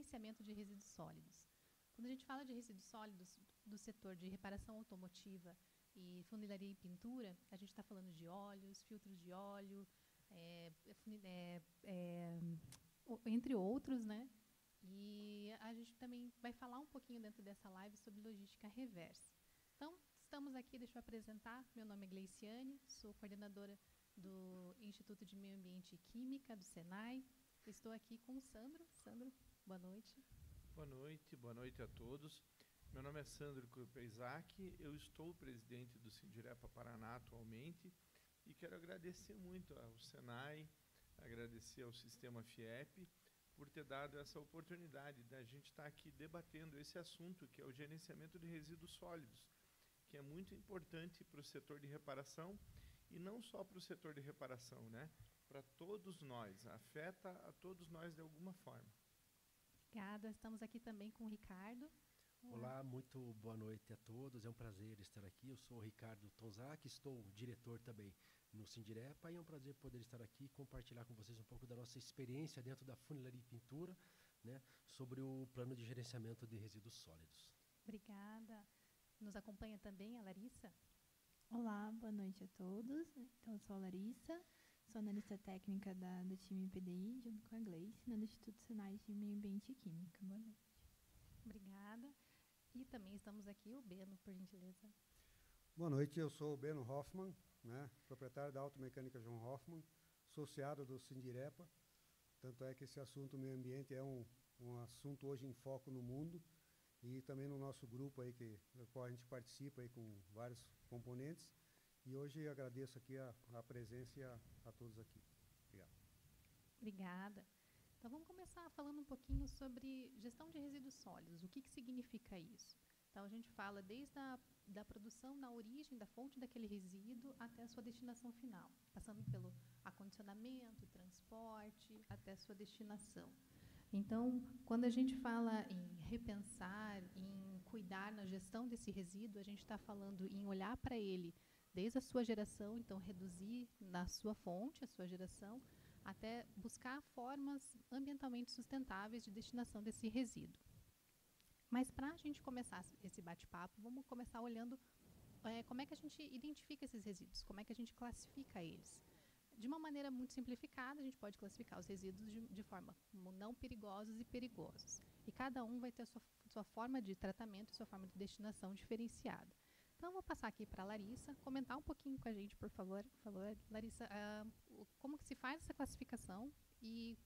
gerenciamento de resíduos sólidos. Quando a gente fala de resíduos sólidos do setor de reparação automotiva e funilaria e pintura, a gente está falando de óleos, filtros de óleo, entre outros, né? E a gente também vai falar um pouquinho dentro dessa live sobre logística reversa. Então, estamos aqui, deixa eu apresentar. Meu nome é Gleiciane, sou coordenadora do Instituto de Meio Ambiente e Química, do SENAI. Estou aqui com o Sandro. Sandro, boa noite. Boa noite a todos. Meu nome é Sandro Krupeizak, eu estou presidente do Sindirepa Paraná atualmente e quero agradecer muito ao SENAI, agradecer ao Sistema FIEP por ter dado essa oportunidade da gente estar aqui debatendo esse assunto, que é o gerenciamento de resíduos sólidos, que é muito importante para o setor de reparação e não só para o setor de reparação, né? Para todos nós, afeta a todos nós de alguma forma. Obrigada. Estamos aqui também com o Ricardo. Olá, muito boa noite a todos. É um prazer estar aqui. Eu sou o Ricardo Tonzak, estou diretor também no Sindirepa e é um prazer poder estar aqui e compartilhar com vocês um pouco da nossa experiência dentro da funilaria e pintura, né, sobre o plano de gerenciamento de resíduos sólidos. Obrigada. Nos acompanha também a Larissa. Olá, boa noite a todos. Então, eu sou a Larissa, sou analista técnica do time PDI, junto com a Gleice, do Instituto SENAI de Meio Ambiente e Química. Boa noite. Obrigada. E também estamos aqui, o Beno, por gentileza. Boa noite, eu sou o Beno Hoffman, né, proprietário da Automecânica João Hoffman, associado do Sindirepa. Tanto é que esse assunto meio ambiente é um assunto hoje em foco no mundo e também no nosso grupo aí, no qual a gente participa aí com vários componentes. E hoje agradeço aqui a presença e a todos aqui. Obrigado. Obrigada. Então, vamos começar falando um pouquinho sobre gestão de resíduos sólidos. O que significa isso? Então, a gente fala desde da produção, na origem, da fonte daquele resíduo até a sua destinação final, passando pelo acondicionamento, transporte, até a sua destinação. Então, quando a gente fala em repensar, em cuidar na gestão desse resíduo, a gente está falando em olhar para ele desde a sua geração, então reduzir na sua fonte, a sua geração, até buscar formas ambientalmente sustentáveis de destinação desse resíduo. Mas para a gente começar esse bate-papo, vamos começar olhando como é que a gente identifica esses resíduos, como é que a gente classifica eles. De uma maneira muito simplificada, a gente pode classificar os resíduos de forma como não perigosos e perigosos. E cada um vai ter a sua forma de tratamento e sua forma de destinação diferenciada. Então, eu vou passar aqui para a Larissa, comentar um pouquinho com a gente, por favor. Larissa, como que se faz essa classificação e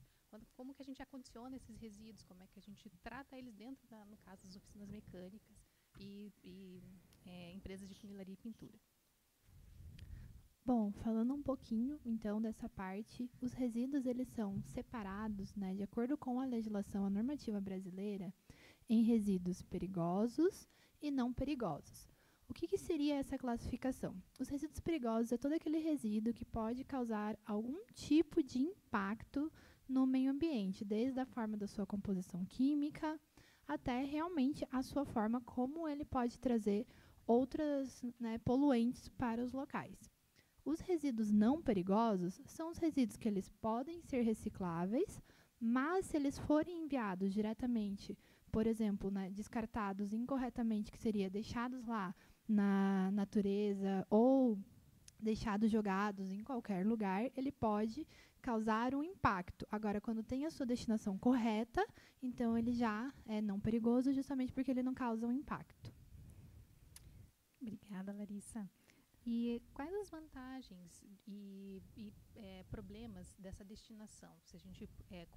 como que a gente acondiciona esses resíduos, como é que a gente trata eles dentro, no caso, das oficinas mecânicas e empresas de funilaria e pintura. Bom, falando um pouquinho, então, dessa parte, os resíduos, eles são separados, né, de acordo com a legislação, a normativa brasileira, em resíduos perigosos e não perigosos. O que seria essa classificação? Os resíduos perigosos é todo aquele resíduo que pode causar algum tipo de impacto no meio ambiente, desde a forma da sua composição química até realmente a sua forma como ele pode trazer outras, né, poluentes para os locais. Os resíduos não perigosos são os resíduos que eles podem ser recicláveis, mas se eles forem enviados diretamente, por exemplo, né, descartados incorretamente, que seria deixados lá na natureza ou deixados jogados em qualquer lugar, ele pode causar um impacto. Agora, quando tem a sua destinação correta, então ele já é não perigoso, justamente porque ele não causa um impacto. Obrigada, Larissa. E quais as vantagens e problemas dessa destinação? Se a gente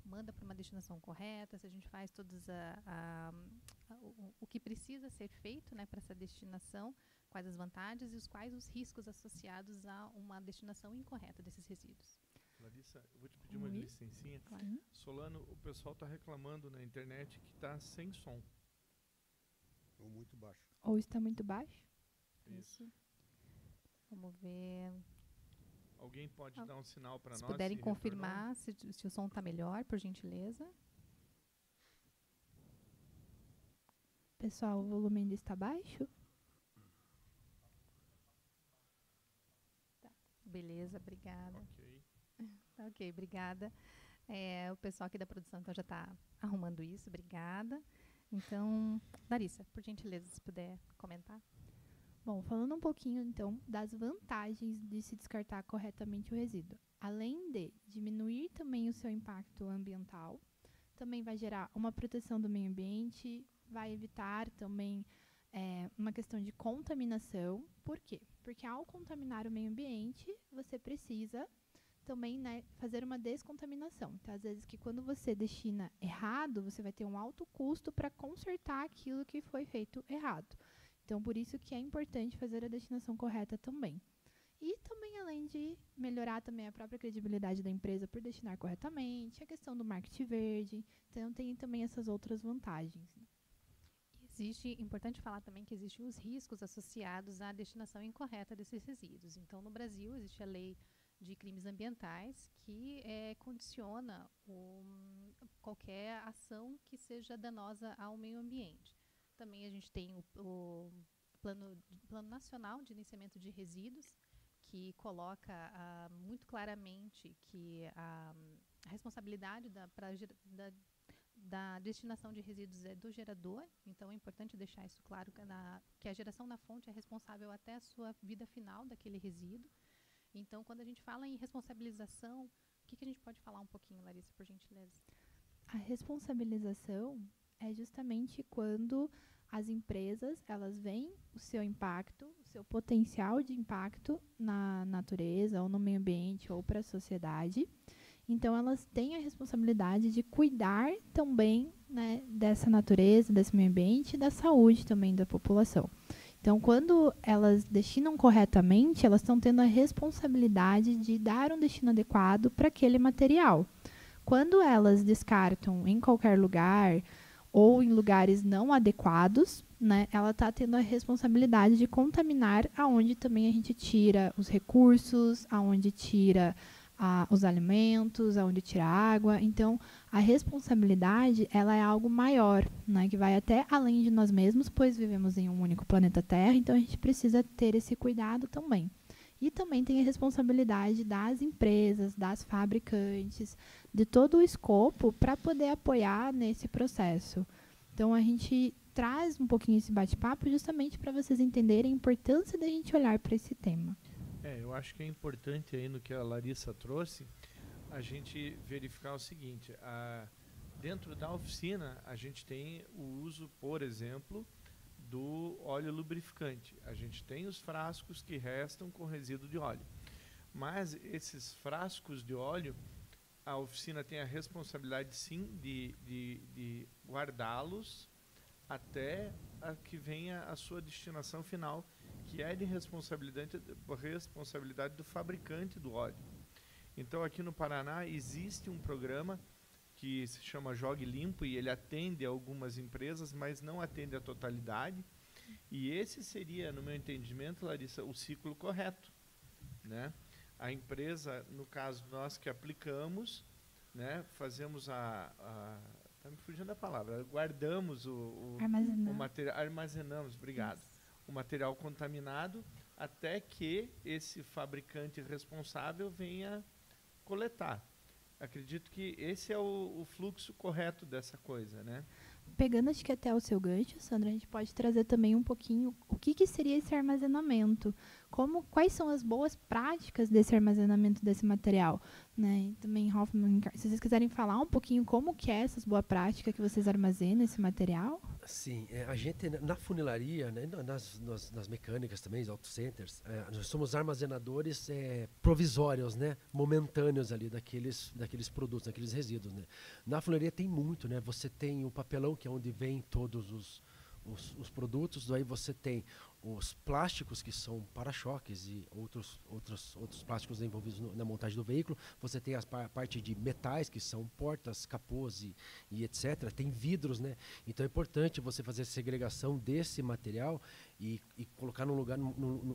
manda para uma destinação correta, se a gente faz todos o que precisa ser feito, né, para essa destinação, quais as vantagens e quais os riscos associados a uma destinação incorreta desses resíduos? Larissa, eu vou te pedir uma licencinha. Claro. Solano, o pessoal está reclamando na internet que está sem som. Ou muito baixo. Ou está muito baixo? Isso. Vamos ver. Alguém pode dar um sinal para nós? Se puderem confirmar se o som está melhor, por gentileza. Pessoal, o volume ainda está baixo? Tá. Beleza, obrigada. Ok. Ok, obrigada. O pessoal aqui da produção então, já está arrumando isso, obrigada. Então, Larissa, por gentileza, se puder comentar. Bom, falando um pouquinho, então, das vantagens de se descartar corretamente o resíduo. Além de diminuir também o seu impacto ambiental, também vai gerar uma proteção do meio ambiente, vai evitar também uma questão de contaminação. Por quê? Porque ao contaminar o meio ambiente, você precisa também, né, fazer uma descontaminação. Então, às vezes, que quando você destina errado, você vai ter um alto custo para consertar aquilo que foi feito errado. Então, por isso que é importante fazer a destinação correta também. E também, além de melhorar também a própria credibilidade da empresa por destinar corretamente, a questão do marketing verde. Então, tem também essas outras vantagens. Importante falar também que existem os riscos associados à destinação incorreta desses resíduos. Então, no Brasil, existe a lei de crimes ambientais que condiciona qualquer ação que seja danosa ao meio ambiente. Também a gente tem o Plano Nacional de Licenciamento de Resíduos, que coloca muito claramente que a responsabilidade da destinação de resíduos é do gerador. Então, é importante deixar isso claro, que a geração na fonte é responsável até a sua vida final daquele resíduo. Então, quando a gente fala em responsabilização, o que a gente pode falar um pouquinho, Larissa, por gentileza? A responsabilização é justamente quando as empresas, elas veem o seu impacto, o seu potencial de impacto na natureza, ou no meio ambiente, ou para a sociedade. Então, elas têm a responsabilidade de cuidar também, né, dessa natureza, desse meio ambiente e da saúde também da população. Então, quando elas destinam corretamente, elas estão tendo a responsabilidade de dar um destino adequado para aquele material. Quando elas descartam em qualquer lugar ou em lugares não adequados, né, ela está tendo a responsabilidade de contaminar aonde também a gente tira os recursos, aonde tira os alimentos, aonde tira água. Então, a responsabilidade, ela é algo maior, né, que vai até além de nós mesmos, pois vivemos em um único planeta Terra, então a gente precisa ter esse cuidado também. E também tem a responsabilidade das empresas, das fabricantes, de todo o escopo para poder apoiar nesse processo. Então, a gente traz um pouquinho esse bate-papo justamente para vocês entenderem a importância da gente olhar para esse tema. Eu acho que é importante aí no que a Larissa trouxe, a gente verificar o seguinte, dentro da oficina a gente tem o uso, por exemplo, do óleo lubrificante. A gente tem os frascos que restam com resíduo de óleo. Mas esses frascos de óleo, a oficina tem a responsabilidade sim de guardá-los até que venha a sua destinação final, que é de responsabilidade do fabricante do óleo. Então, aqui no Paraná existe um programa que se chama Jogue Limpo e ele atende algumas empresas, mas não atende a totalidade. E esse seria, no meu entendimento, Larissa, o ciclo correto, né? A empresa, no caso nós que aplicamos, né, fazemos está me fugindo a palavra, guardamos o material, armazenamos, obrigado. Isso. O material contaminado até que esse fabricante responsável venha coletar. Acredito que esse é o fluxo correto dessa coisa, né? Pegando, acho que até o seu gancho, Sandra, a gente pode trazer também um pouquinho o que seria esse armazenamento, quais são as boas práticas desse armazenamento desse material, né? E também, Hoffman, se vocês quiserem falar um pouquinho como que é essas boas práticas que vocês armazenam esse material. Sim, a gente na funilaria, né, nas mecânicas também, os auto centers, nós somos armazenadores provisórios, né, momentâneos ali daqueles produtos, daqueles resíduos, né. Na funilaria tem muito, né, você tem o papelão, que é onde vem todos os produtos, daí você tem os plásticos, que são para-choques e outros plásticos envolvidos na montagem do veículo, você tem a parte de metais, que são portas, capôs e etc. Tem vidros, né? Então é importante você fazer a segregação desse material e colocar num lugar,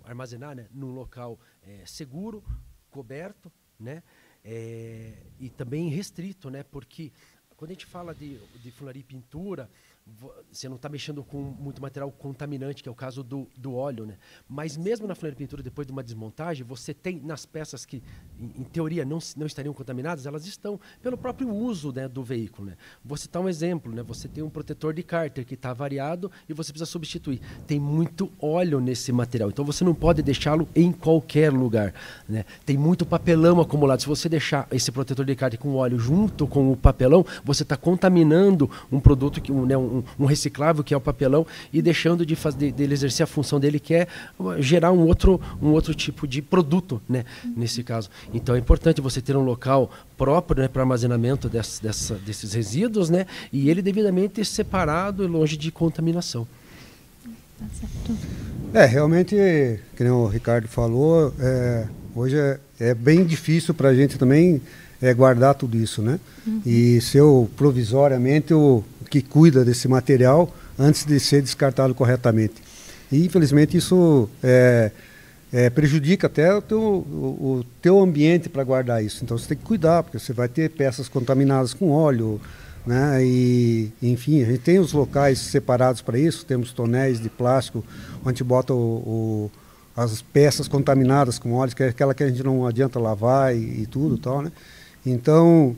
armazenar, né, num local seguro, coberto, né? E também restrito, né? Porque Quando a gente fala de funilaria e pintura, você não está mexendo com muito material contaminante, que é o caso do óleo, né? Mas mesmo na funilaria e pintura, depois de uma desmontagem, você tem nas peças que, em teoria, não estariam contaminadas, elas estão pelo próprio uso, né, do veículo, né? Vou citar um exemplo, né? Você tem um protetor de cárter que está avariado e você precisa substituir. Tem muito óleo nesse material, então você não pode deixá-lo em qualquer lugar, né? Tem muito papelão acumulado. Se você deixar esse protetor de cárter com óleo junto com o papelão, você está contaminando um produto, um reciclável, que é o papelão, e deixando dele exercer a função dele, que é gerar um outro tipo de produto, né, nesse caso. Então é importante você ter um local próprio, né, para armazenamento desses resíduos, né, e ele devidamente separado e longe de contaminação. Tá certo. Realmente, que nem o Ricardo falou, hoje é bem difícil para a gente também guardar tudo isso, né? E ser provisoriamente o que cuida desse material antes de ser descartado corretamente. E, infelizmente, isso prejudica até o teu ambiente para guardar isso. Então, você tem que cuidar, porque você vai ter peças contaminadas com óleo, né? E, enfim, a gente tem os locais separados para isso, temos tonéis de plástico, onde a gente bota as peças contaminadas com óleo, que é aquela que a gente não adianta lavar e tudo e tal, né? Então,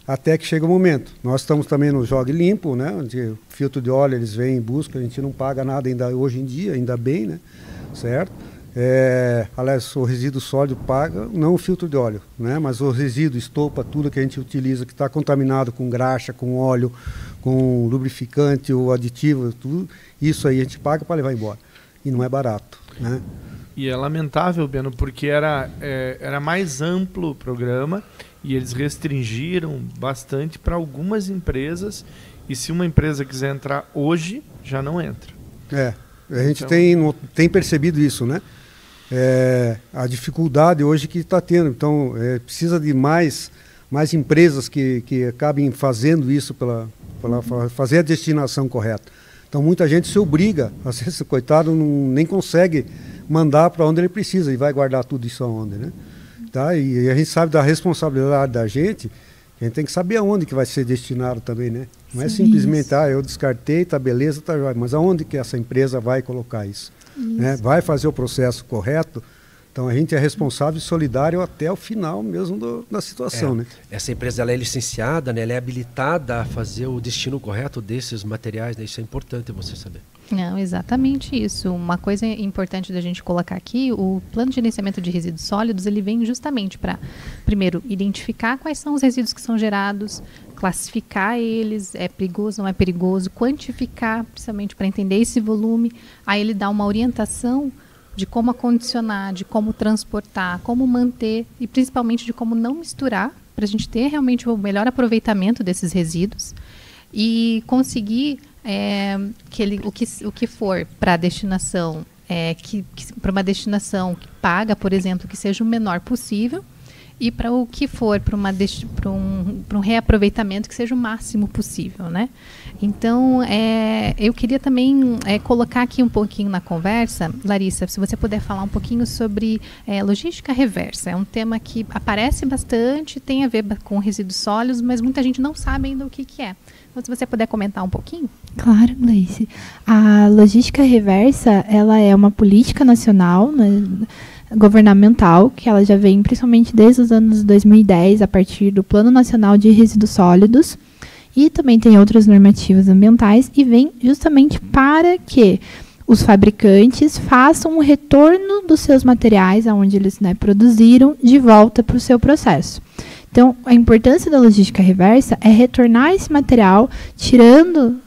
até que chega o momento. Nós estamos também no Jogue Limpo, né? Onde o filtro de óleo eles vêm em busca, a gente não paga nada ainda hoje em dia, ainda bem, né? Certo? Aliás, o resíduo sólido paga, não o filtro de óleo, né? Mas o resíduo, estopa, tudo que a gente utiliza, que está contaminado com graxa, com óleo, com lubrificante ou aditivo, tudo, isso aí a gente paga para levar embora. E não é barato, né? E é lamentável, Beno, porque era mais amplo o programa e eles restringiram bastante para algumas empresas, e se uma empresa quiser entrar hoje, já não entra. A gente tem percebido isso, né? A dificuldade hoje que está tendo. Então, precisa de mais empresas que acabem fazendo isso para fazer a destinação correta. Então, muita gente se obriga, às vezes o coitado nem consegue mandar para onde ele precisa e vai guardar tudo isso aonde, né? Tá? E a gente sabe da responsabilidade da gente, a gente tem que saber aonde que vai ser destinado também, né? Não é simplesmente, eu descartei, tá beleza, tá jóia, mas aonde que essa empresa vai colocar isso? Né? Vai fazer o processo correto? Então a gente é responsável e solidário até o final mesmo da situação, né? Essa empresa ela é licenciada, né? Ela é habilitada a fazer o destino correto desses materiais, né? Isso é importante você saber. Não, exatamente isso. Uma coisa importante da gente colocar aqui, o plano de gerenciamento de resíduos sólidos, ele vem justamente para, primeiro, identificar quais são os resíduos que são gerados, classificar eles, é perigoso, não é perigoso, quantificar, principalmente para entender esse volume, aí ele dá uma orientação de como acondicionar, de como transportar, como manter e principalmente de como não misturar, para a gente ter realmente o melhor aproveitamento desses resíduos e conseguir o que for para a destinação, para uma destinação que paga, por exemplo, que seja o menor possível, e para o que for para um reaproveitamento que seja o máximo possível, né? Então, eu queria também colocar aqui um pouquinho na conversa, Larissa, se você puder falar um pouquinho sobre logística reversa. É um tema que aparece bastante, tem a ver com resíduos sólidos, mas muita gente não sabe ainda o que é. Então, se você puder comentar um pouquinho. Claro, Gleice. A logística reversa, ela é uma política nacional, né, governamental, que ela já vem principalmente desde os anos 2010, a partir do Plano Nacional de Resíduos Sólidos, e também tem outras normativas ambientais, e vem justamente para que os fabricantes façam o retorno dos seus materiais, aonde eles, né, produziram, de volta para o seu processo. Então, a importância da logística reversa é retornar esse material, tirando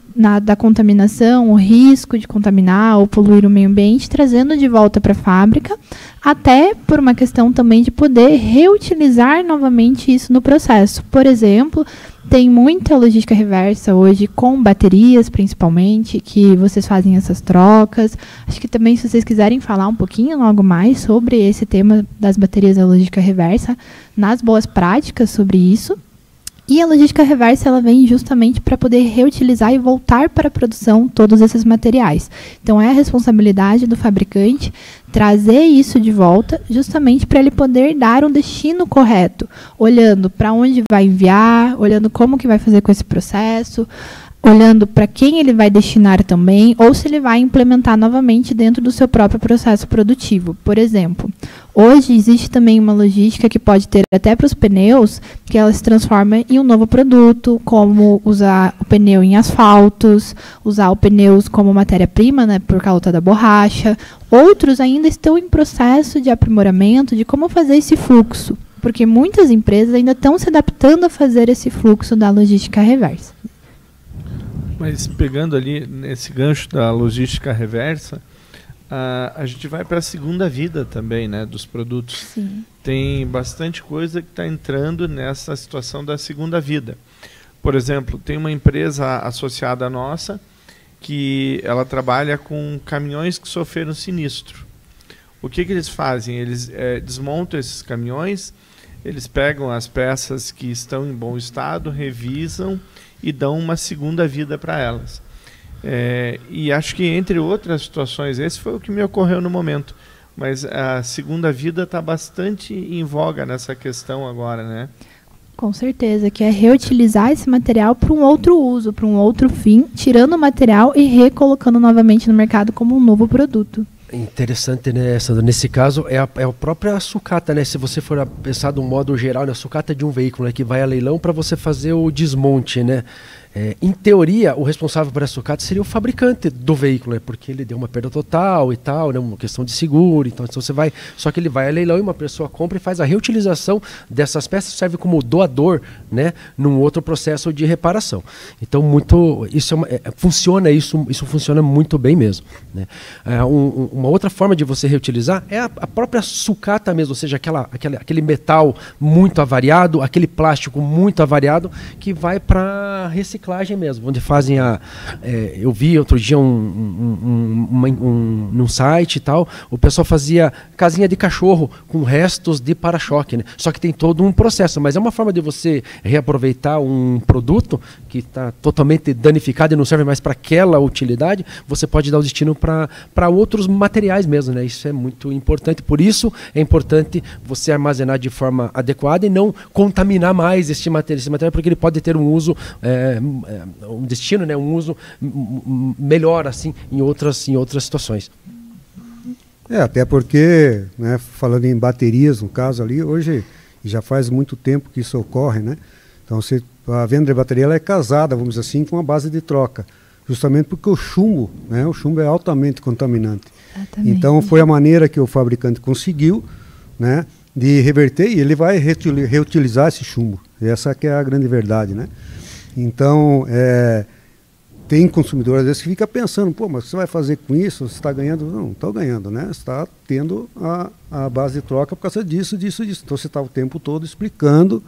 da contaminação, o risco de contaminar ou poluir o meio ambiente, trazendo de volta para a fábrica, até por uma questão também de poder reutilizar novamente isso no processo. Por exemplo, tem muita logística reversa hoje com baterias, principalmente, que vocês fazem essas trocas. Acho que também, se vocês quiserem falar um pouquinho logo mais sobre esse tema das baterias da logística reversa, nas boas práticas sobre isso. E a logística reversa, ela vem justamente para poder reutilizar e voltar para a produção todos esses materiais. Então, é a responsabilidade do fabricante trazer isso de volta, justamente para ele poder dar um destino correto, olhando para onde vai enviar, olhando como que vai fazer com esse processo, olhando para quem ele vai destinar também, ou se ele vai implementar novamente dentro do seu próprio processo produtivo. Por exemplo, hoje existe também uma logística que pode ter até para os pneus, que ela se transforma em um novo produto, como usar o pneu em asfaltos, usar o pneus como matéria-prima, né, por causa da borracha. Outros ainda estão em processo de aprimoramento de como fazer esse fluxo, porque muitas empresas ainda estão se adaptando a fazer esse fluxo da logística reversa. Mas pegando ali nesse gancho da logística reversa, a gente vai para a segunda vida também, né, dos produtos. Sim. Tem bastante coisa que está entrando nessa situação da segunda vida. Por exemplo, tem uma empresa associada à nossa que ela trabalha com caminhões que sofreram sinistro. O que eles fazem? Eles desmontam esses caminhões, eles pegam as peças que estão em bom estado, revisam e dão uma segunda vida para elas. E acho que, entre outras situações, esse foi o que me ocorreu no momento. Mas a segunda vida está bastante em voga nessa questão agora, né? Com certeza, que é reutilizar esse material para um outro uso, para um outro fim, tirando o material e recolocando novamente no mercado como um novo produto. Interessante, né, Sandra? Nesse caso, é a própria sucata, né? Se você for pensar de um modo geral, né, a sucata de um veículo, né, que vai a leilão para você fazer o desmonte, né? Em teoria, o responsável por essa sucata seria o fabricante do veículo, né? Porque ele deu uma perda total e tal, né? Uma questão de seguro, então você vai... Só que ele vai a leilão e uma pessoa compra e faz a reutilização dessas peças, serve como doador, né? Num outro processo de reparação. Então, isso isso funciona muito bem mesmo, né? Uma outra forma de você reutilizar é a própria sucata mesmo, ou seja, aquele metal muito avariado, aquele plástico muito avariado que vai para reciclagem mesmo, onde fazem eu vi outro dia num site e tal, o pessoal fazia casinha de cachorro com restos de para-choque, né? Só que tem todo um processo, mas é uma forma de você reaproveitar um produto que está totalmente danificado e não serve mais para aquela utilidade, você pode dar o destino para outros materiais mesmo, né? Isso é muito importante, por isso é importante você armazenar de forma adequada e não contaminar mais esse material, porque ele pode ter um uso um destino, né, um uso melhor assim em outras situações. Até porque, né, falando em baterias, no caso ali, hoje já faz muito tempo que isso ocorre, né? Então a venda de bateria ela é casada, vamos dizer assim, com a base de troca, justamente porque o chumbo é altamente contaminante. Exatamente. Então foi a maneira que o fabricante conseguiu, né, de reverter, e ele vai reutilizar esse chumbo. Essa que é a grande verdade, né? Então, tem consumidor às vezes que fica pensando, pô, mas o que você vai fazer com isso? Você está ganhando? Não estou ganhando, né? Você está tendo a base de troca por causa disso. Então, você está o tempo todo explicando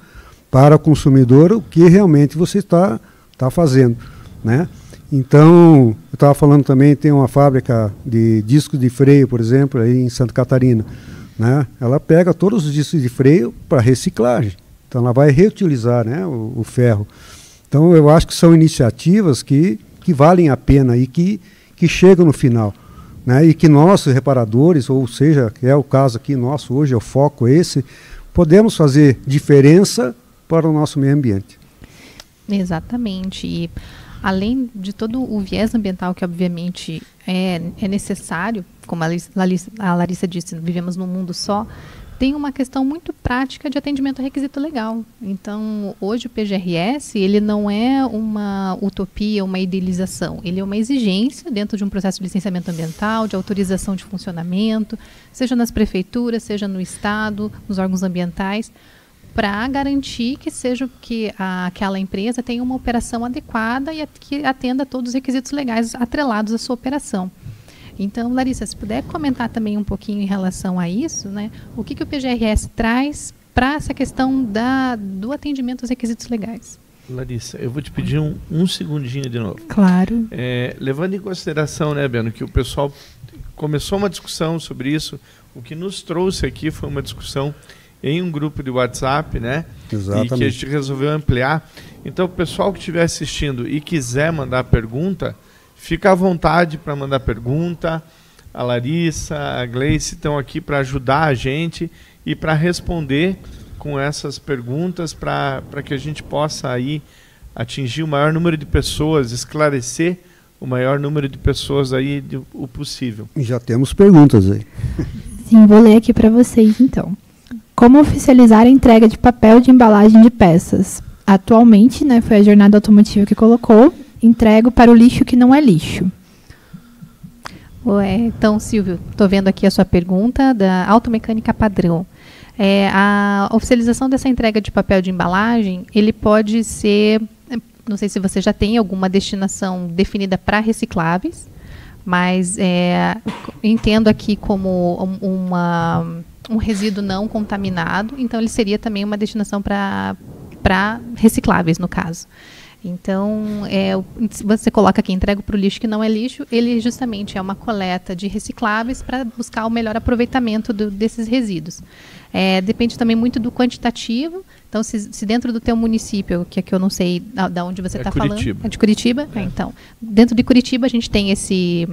para o consumidor o que realmente você está fazendo, né? Então, eu estava falando também, tem uma fábrica de discos de freio, por exemplo, aí em Santa Catarina, né? Ela pega todos os discos de freio para reciclagem. Então, ela vai reutilizar, né, o ferro. Então, eu acho que são iniciativas que valem a pena e que chegam no final, né? E que nós, reparadores, ou seja, que é o caso aqui nosso hoje, é o foco esse, podemos fazer diferença para o nosso meio ambiente. Exatamente. E além de todo o viés ambiental que, obviamente, é necessário, como a Larissa disse, vivemos num mundo só, tem uma questão muito prática de atendimento a requisito legal. Então, hoje o PGRS, ele não é uma utopia, uma idealização. Ele é uma exigência dentro de um processo de licenciamento ambiental, de autorização de funcionamento, seja nas prefeituras, seja no Estado, nos órgãos ambientais, para garantir que aquela empresa tenha uma operação adequada e que atenda a todos os requisitos legais atrelados à sua operação. Então, Larissa, se puder comentar também um pouquinho em relação a isso, né? O que o PGRS traz para essa questão do atendimento aos requisitos legais? Larissa, eu vou te pedir um segundinho de novo. Claro. Levando em consideração, né, Beno, que o pessoal começou uma discussão sobre isso, o que nos trouxe aqui foi uma discussão em um grupo de WhatsApp, né? Exatamente. E que a gente resolveu ampliar. Então, o pessoal que estiver assistindo e quiser mandar pergunta, fica à vontade para mandar pergunta. A Larissa, a Gleice estão aqui para ajudar a gente e para responder com essas perguntas para que a gente possa aí atingir o maior número de pessoas, esclarecer o maior número de pessoas aí o possível. E já temos perguntas aí. Sim, vou ler aqui para vocês, então. Como oficializar a entrega de papel de embalagem de peças? Atualmente, né, foi a Jornada Automotiva que colocou, entrego para o lixo que não é lixo. Então, Silvio, estou vendo aqui a sua pergunta da automecânica padrão. A oficialização dessa entrega de papel de embalagem, ele pode ser, não sei se você já tem alguma destinação definida para recicláveis, mas entendo aqui como um resíduo não contaminado, então ele seria também uma destinação para recicláveis, no caso. Então, você coloca aqui, entrega para o lixo que não é lixo, ele justamente é uma coleta de recicláveis para buscar o melhor aproveitamento desses resíduos. Depende também muito do quantitativo. Então, se dentro do teu município, que aqui eu não sei de onde você está falando, é de Curitiba? Então, dentro de Curitiba a gente tem esse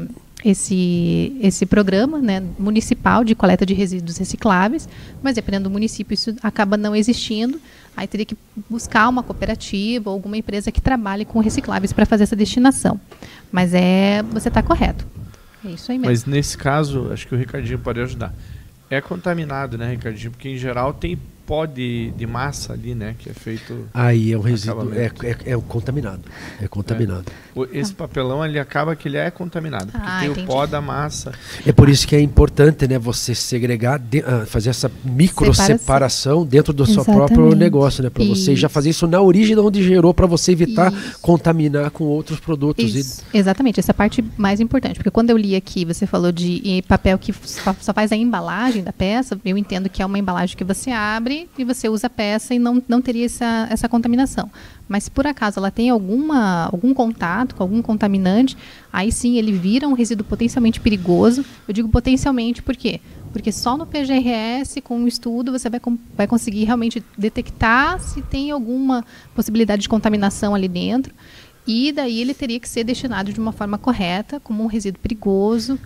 programa, né, municipal de coleta de resíduos recicláveis, mas dependendo do município isso acaba não existindo. Aí teria que buscar uma cooperativa ou alguma empresa que trabalhe com recicláveis para fazer essa destinação. Mas você está correto. É isso aí mesmo. Mas nesse caso, acho que o Ricardinho pode ajudar. É contaminado, né, Ricardinho? Porque em geral tem pó de massa ali, né, que é feito... Aí é um resíduo, é contaminado. É contaminado. Esse papelão, ele acaba que ele é contaminado, porque tem entendi. o pó da massa. É por isso que é importante, né, você segregar, fazer essa micro-separação dentro do seu próprio negócio, né, para você já fazer isso na origem de onde gerou, para você evitar contaminar com outros produtos. Exatamente, essa parte mais importante, porque quando eu li aqui, você falou de papel que só faz a embalagem da peça, eu entendo que é uma embalagem que você abre e você usa a peça e não teria essa contaminação. Mas se por acaso ela tem algum contato com algum contaminante, aí sim ele vira um resíduo potencialmente perigoso. Eu digo potencialmente por quê? Porque só no PGRS, com um estudo, você vai conseguir realmente detectar se tem alguma possibilidade de contaminação ali dentro. E daí ele teria que ser destinado de uma forma correta, como um resíduo perigoso,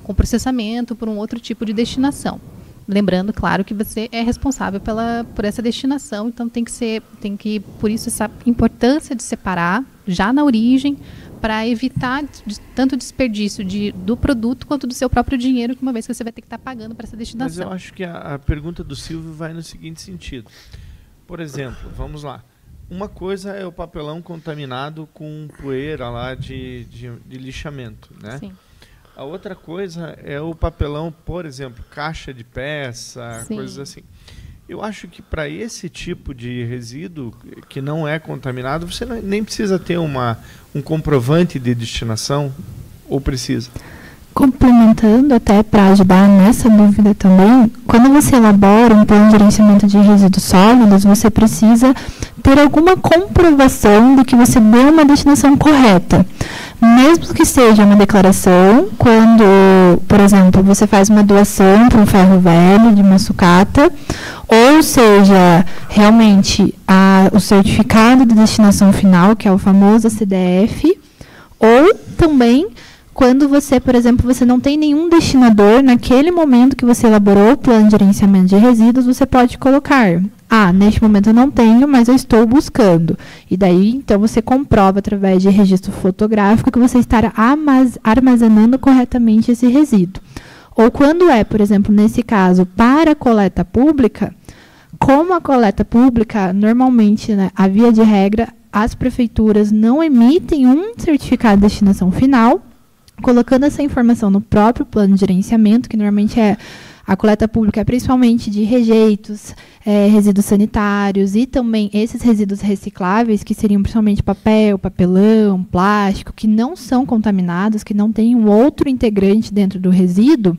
com processamento, por um outro tipo de destinação. Lembrando, claro, que você é responsável por essa destinação, então por isso essa importância de separar já na origem, para evitar tanto desperdício do produto quanto do seu próprio dinheiro, que uma vez que você vai ter que estar pagando para essa destinação. Mas eu acho que a pergunta do Silvio vai no seguinte sentido. Por exemplo, vamos lá. Uma coisa é o papelão contaminado com poeira lá de lixamento, né? Sim. A outra coisa é o papelão, por exemplo, caixa de peça, Sim. coisas assim. Eu acho que para esse tipo de resíduo que não é contaminado, você nem precisa ter um comprovante de destinação, ou precisa? Complementando, até para ajudar nessa dúvida também, quando você elabora um plano de gerenciamento de resíduos sólidos, você precisa ter alguma comprovação de que você deu uma destinação correta. Mesmo que seja uma declaração, quando, por exemplo, você faz uma doação para um ferro velho de uma sucata, ou seja, realmente o certificado de destinação final, que é o famoso CDF, ou também quando você, por exemplo, você não tem nenhum destinador, naquele momento que você elaborou o plano de gerenciamento de resíduos, você pode colocar, neste momento eu não tenho, mas eu estou buscando. E daí, então, você comprova através de registro fotográfico que você está armazenando corretamente esse resíduo. Ou quando por exemplo, nesse caso, para a coleta pública, como a coleta pública, normalmente, né, a via de regra, as prefeituras não emitem um certificado de destinação final, colocando essa informação no próprio plano de gerenciamento, que normalmente a coleta pública é principalmente de rejeitos, resíduos sanitários e também esses resíduos recicláveis, que seriam principalmente papel, papelão, plástico, que não são contaminados, que não tem um outro integrante dentro do resíduo,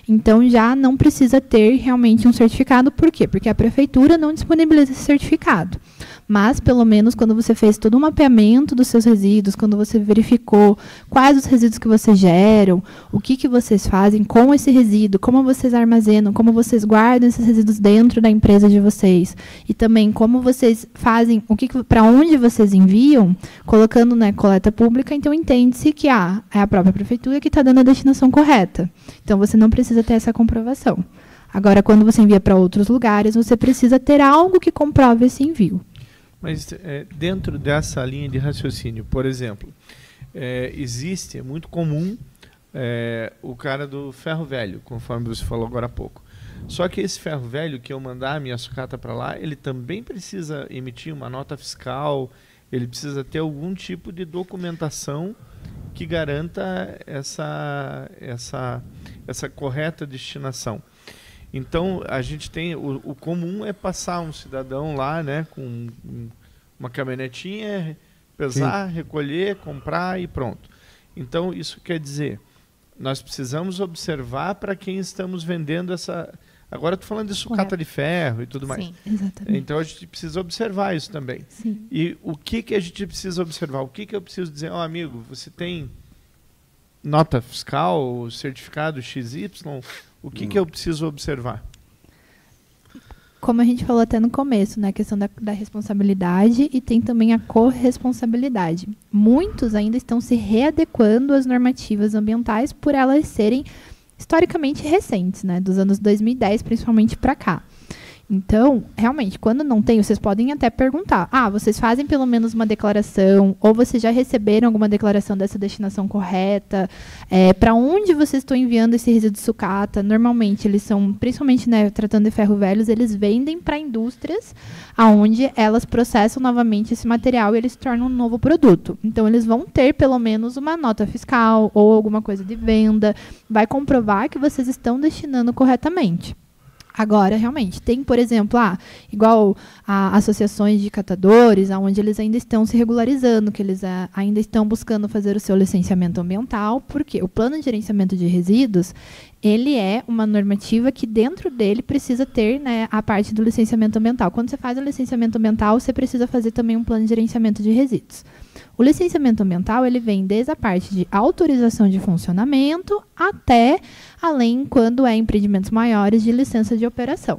então já não precisa ter realmente um certificado. Por quê? Porque a prefeitura não disponibiliza esse certificado. Mas, pelo menos, quando você fez todo o mapeamento dos seus resíduos, quando você verificou quais os resíduos que vocês geram, o que vocês fazem com esse resíduo, como vocês armazenam, como vocês guardam esses resíduos dentro da empresa de vocês, e também como vocês fazem, para onde vocês enviam, colocando na coleta pública, então entende-se que é a própria prefeitura que está dando a destinação correta. Então, você não precisa ter essa comprovação. Agora, quando você envia para outros lugares, você precisa ter algo que comprove esse envio. Mas dentro dessa linha de raciocínio, por exemplo, é muito comum o cara do ferro velho, conforme você falou agora há pouco. Só que esse ferro velho que eu mandar a minha sucata para lá, ele também precisa emitir uma nota fiscal, ele precisa ter algum tipo de documentação que garanta essa correta destinação. Então, a gente tem... O comum é passar um cidadão lá, né, com uma caminhonetinha, pesar, Sim. recolher, comprar e pronto. Então, isso quer dizer, nós precisamos observar para quem estamos vendendo essa... Agora estou falando de sucata de ferro e tudo mais. Sim, exatamente. Então, a gente precisa observar isso também. Sim. E o que a gente precisa observar? O que eu preciso dizer? Amigo, você tem nota fiscal, certificado XY... O que eu preciso observar? Como a gente falou até no começo, né, a questão da responsabilidade e tem também a corresponsabilidade. Muitos ainda estão se readequando às normativas ambientais por elas serem historicamente recentes, né, dos anos 2010 principalmente para cá. Então, realmente, quando não tem, vocês podem até perguntar, vocês fazem pelo menos uma declaração, ou vocês já receberam alguma declaração dessa destinação correta, para onde vocês estão enviando esse resíduo de sucata? Normalmente, eles são, principalmente, né, tratando de ferro velhos, eles vendem para indústrias, onde elas processam novamente esse material e eles tornam um novo produto. Então, eles vão ter pelo menos uma nota fiscal ou alguma coisa de venda, vai comprovar que vocês estão destinando corretamente. Agora, realmente, tem, por exemplo, igual a associações de catadores, onde eles ainda estão se regularizando, que eles ainda estão buscando fazer o seu licenciamento ambiental, porque o plano de gerenciamento de resíduos, ele é uma normativa que dentro dele precisa ter, né, a parte do licenciamento ambiental. Quando você faz o licenciamento ambiental, você precisa fazer também um plano de gerenciamento de resíduos. O licenciamento ambiental, ele vem desde a parte de autorização de funcionamento até além quando é empreendimentos maiores de licença de operação.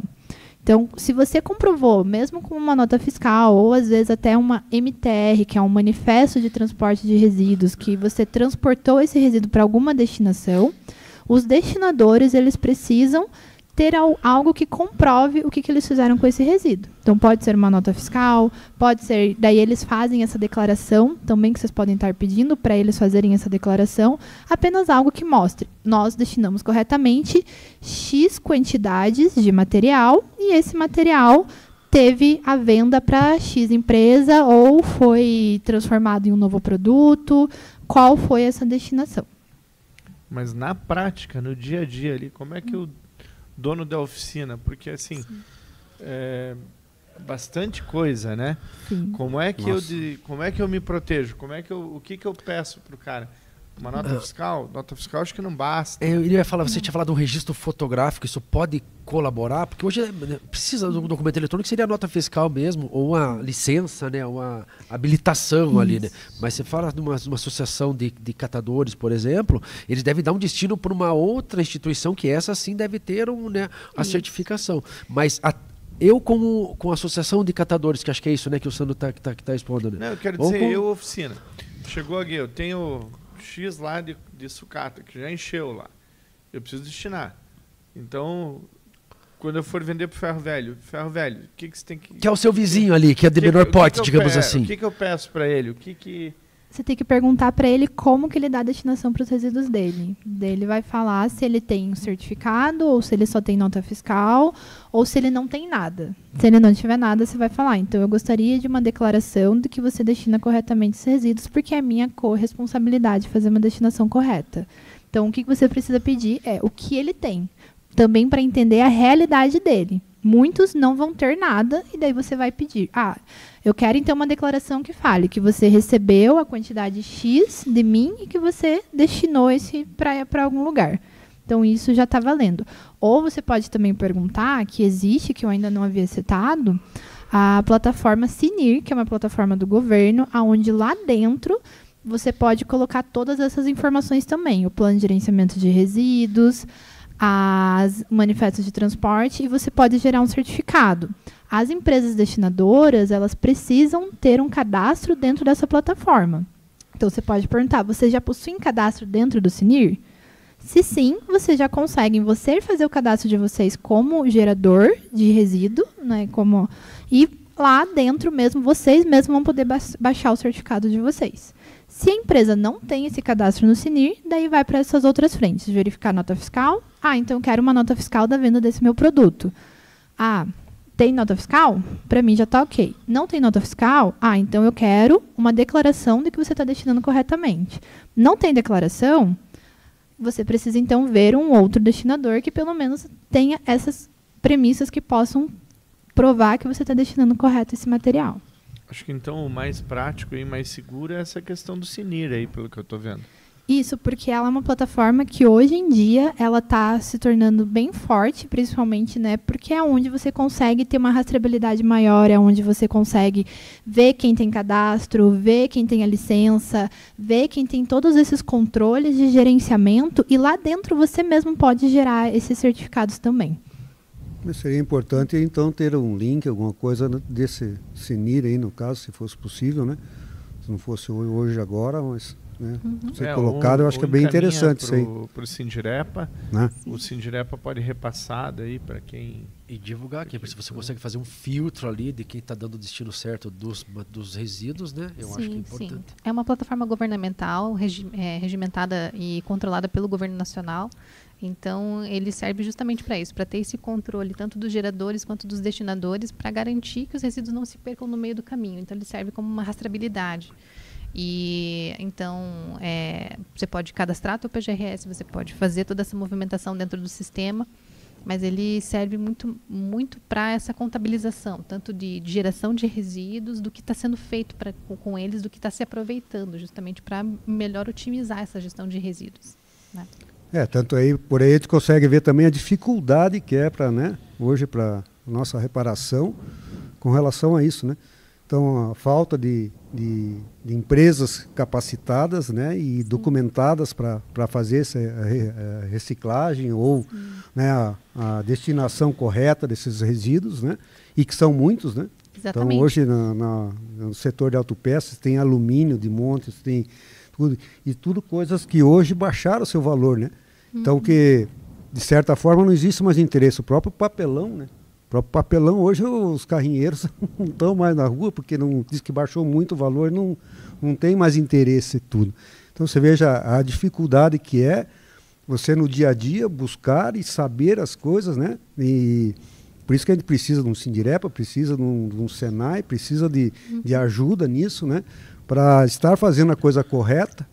Então, se você comprovou, mesmo com uma nota fiscal, ou às vezes até uma MTR, que é um manifesto de transporte de resíduos, que você transportou esse resíduo para alguma destinação, os destinadores, eles precisam ter algo que comprove o que eles fizeram com esse resíduo. Então, pode ser uma nota fiscal, pode ser... Daí, eles fazem essa declaração, também que vocês podem estar pedindo para eles fazerem essa declaração, apenas algo que mostre. Nós destinamos corretamente X quantidades de material e esse material teve a venda para X empresa ou foi transformado em um novo produto. Qual foi essa destinação? Mas, na prática, no dia a dia ali, como é que o dono da oficina, porque assim bastante coisa, né? Sim. Como é que eu me protejo? O que eu peço pro cara? Uma nota fiscal? Nota fiscal acho que não basta. Eu iria falar, você tinha falado de um registro fotográfico, isso pode colaborar? Porque hoje precisa de um documento eletrônico, seria a nota fiscal mesmo, ou uma licença, né, uma habilitação ali, né? Mas você fala de uma associação de catadores, por exemplo, eles devem dar um destino para uma outra instituição que essa sim deve ter a certificação. Mas eu com a associação de catadores, que acho que é isso, né, que o Sandro tá expondo, né? Não, eu quero dizer, oficina. Chegou aqui, eu tenho X lá de sucata, que já encheu lá. Eu preciso destinar. Então, quando eu for vender pro ferro velho, o que você tem que... Que é o seu vizinho ali, que é de menor porte, digamos assim. O que eu peço para ele? Você tem que perguntar para ele como que ele dá a destinação para os resíduos dele. Ele vai falar se ele tem um certificado, ou se ele só tem nota fiscal, ou se ele não tem nada. Se ele não tiver nada, você vai falar, então eu gostaria de uma declaração de que você destina corretamente os resíduos, porque é minha corresponsabilidade fazer uma destinação correta. Então, o que você precisa pedir é o que ele tem, também para entender a realidade dele. Muitos não vão ter nada, e daí você vai pedir, eu quero então uma declaração que fale que você recebeu a quantidade X de mim e que você destinou esse para algum lugar. Então, isso já está valendo. Ou você pode também perguntar, que existe, que eu ainda não havia citado, a plataforma Sinir, que é uma plataforma do governo, onde lá dentro você pode colocar todas essas informações também, o plano de gerenciamento de resíduos, as manifestos de transporte, e você pode gerar um certificado. As empresas destinadoras, elas precisam ter um cadastro dentro dessa plataforma. Então, você pode perguntar, você já possui um cadastro dentro do Sinir? Se sim, vocês já conseguem fazer o cadastro de vocês como gerador de resíduo, né, e lá dentro mesmo, vocês mesmos vão poder baixar o certificado de vocês. Se a empresa não tem esse cadastro no Sinir, daí vai para essas outras frentes, verificar a nota fiscal. Então eu quero uma nota fiscal da venda desse meu produto. Tem nota fiscal? Para mim já está ok. Não tem nota fiscal? Então eu quero uma declaração de que você está destinando corretamente. Não tem declaração? Você precisa, então, ver um outro destinador que, pelo menos, tenha essas premissas que possam provar que você está destinando correto esse material. Acho que, então, o mais prático e mais seguro é essa questão do Sinir aí, pelo que eu estou vendo. Isso, porque ela é uma plataforma que, hoje em dia, ela está se tornando bem forte, principalmente, né, porque é onde você consegue ter uma rastreabilidade maior, é onde você consegue ver quem tem cadastro, ver quem tem a licença, ver quem tem todos esses controles de gerenciamento, e lá dentro você mesmo pode gerar esses certificados também. Mas seria importante, então, ter um link, alguma coisa desse Sinir aí, no caso, se fosse possível, né? Se não fosse hoje, agora, mas... Né? Ser colocado, eu acho que é bem interessante isso aí. Para o Sindirepa, né? O Sindirepa pode repassar daí para quem... E divulgar aqui, porque se você consegue fazer um filtro ali de quem está dando o destino certo dos resíduos, né? Eu acho que é importante. Sim. É uma plataforma governamental, regimentada e controlada pelo governo nacional. Então, ele serve justamente para isso, para ter esse controle tanto dos geradores quanto dos destinadores, para garantir que os resíduos não se percam no meio do caminho. Então, ele serve como uma rastreabilidade. E então você pode cadastrar o PGRS, você pode fazer toda essa movimentação dentro do sistema, mas ele serve muito para essa contabilização, tanto de geração de resíduos, do que está sendo feito com eles, do que está se aproveitando, justamente para melhor otimizar essa gestão de resíduos, né? Tanto aí, por aí a gente consegue ver também a dificuldade que é para, né, hoje para nossa reparação com relação a isso, né? Então, a falta de empresas capacitadas, né, e documentadas para fazer essa reciclagem ou, né, a destinação correta desses resíduos, né, e que são muitos, né? Exatamente. Então, hoje no setor de autopeças tem alumínio de montes, tem tudo coisas que hoje baixaram o seu valor, né? Então, que de certa forma não existe mais interesse. O próprio papelão, né? O próprio papelão, hoje os carrinheiros não estão mais na rua, porque não diz que baixou muito o valor, não tem mais interesse e tudo. Então, você veja a dificuldade que é você, no dia a dia, buscar e saber as coisas, né? E por isso que a gente precisa de um Sindirepa, precisa de um Senai, precisa de ajuda nisso, né? Para estar fazendo a coisa correta,